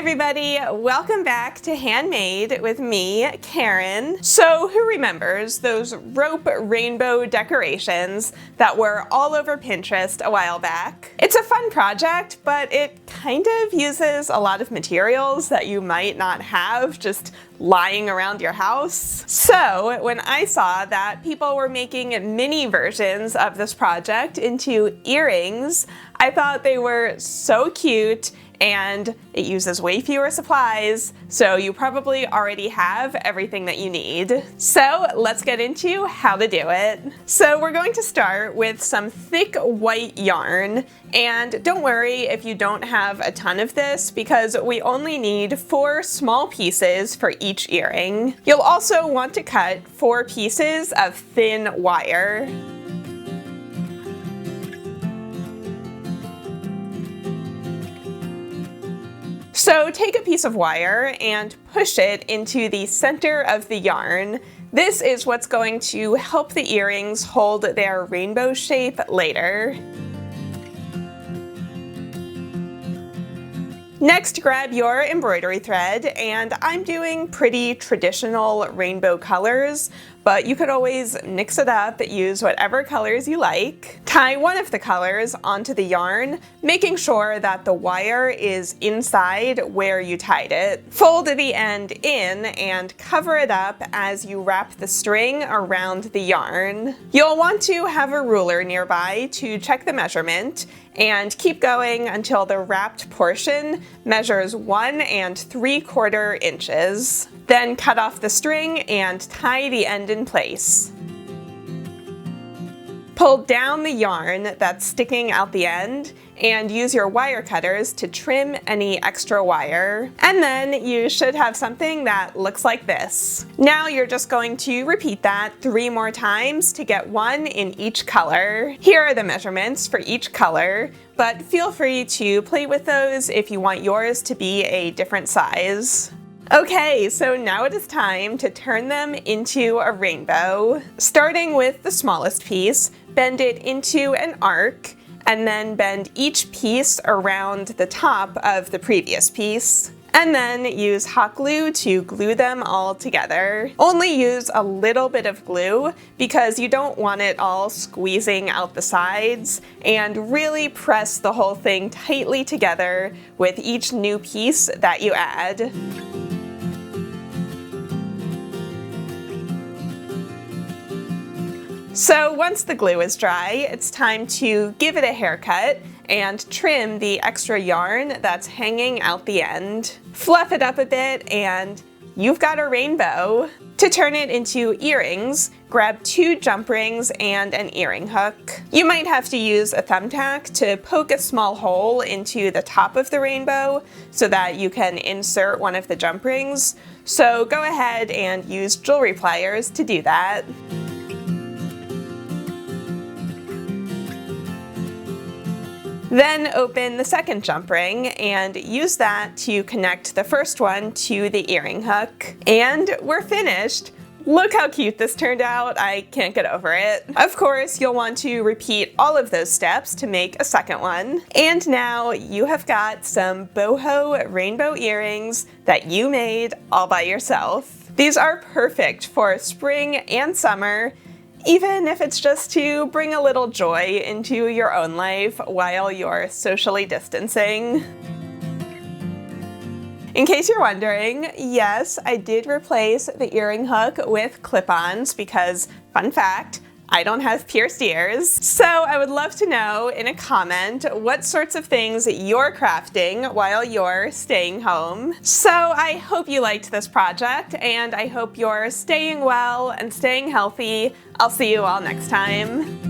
everybody, welcome back to Handmade with me, Karen. So who remembers those rope rainbow decorations that were all over Pinterest a while back? It's a fun project, but it kind of uses a lot of materials that you might not have just lying around your house. So when I saw that people were making mini versions of this project into earrings, I thought they were so cute, and it uses way fewer supplies, so you probably already have everything that you need. So let's get into how to do it. So we're going to start with some thick white yarn, and don't worry if you don't have a ton of this because we only need 4 small pieces for each earring. You'll also want to cut 4 pieces of thin wire. So take a piece of wire and push it into the center of the yarn. This is what's going to help the earrings hold their rainbow shape later. Next, grab your embroidery thread, and I'm doing pretty traditional rainbow colors, but you could always mix it up, use whatever colors you like. Tie one of the colors onto the yarn, making sure that the wire is inside where you tied it. Fold the end in and cover it up as you wrap the string around the yarn. You'll want to have a ruler nearby to check the measurement, and keep going until the wrapped portion measures 1 3/4 inches. Then cut off the string and tie the end in place. Pull down the yarn that's sticking out the end and use your wire cutters to trim any extra wire. And then you should have something that looks like this. Now you're just going to repeat that 3 more times to get 1 in each color. Here are the measurements for each color, but feel free to play with those if you want yours to be a different size. Okay, so now it is time to turn them into a rainbow. Starting with the smallest piece, bend it into an arc, and then bend each piece around the top of the previous piece. And then use hot glue to glue them all together. Only use a little bit of glue because you don't want it all squeezing out the sides, and really press the whole thing tightly together with each new piece that you add. So once the glue is dry, it's time to give it a haircut and trim the extra yarn that's hanging out the end. Fluff it up a bit and you've got a rainbow. To turn it into earrings, grab 2 jump rings and an earring hook. You might have to use a thumbtack to poke a small hole into the top of the rainbow so that you can insert one of the jump rings. So go ahead and use jewelry pliers to do that. Then open the second jump ring and use that to connect the first one to the earring hook. And we're finished! Look how cute this turned out, I can't get over it. Of course, you'll want to repeat all of those steps to make a second one. And now you have got some boho rainbow earrings that you made all by yourself. These are perfect for spring and summer, even if it's just to bring a little joy into your own life while you're socially distancing. In case you're wondering, yes, I did replace the earring hook with clip-ons because, fun fact, I don't have pierced ears. So I would love to know in a comment what sorts of things you're crafting while you're staying home. So I hope you liked this project, and I hope you're staying well and staying healthy. I'll see you all next time.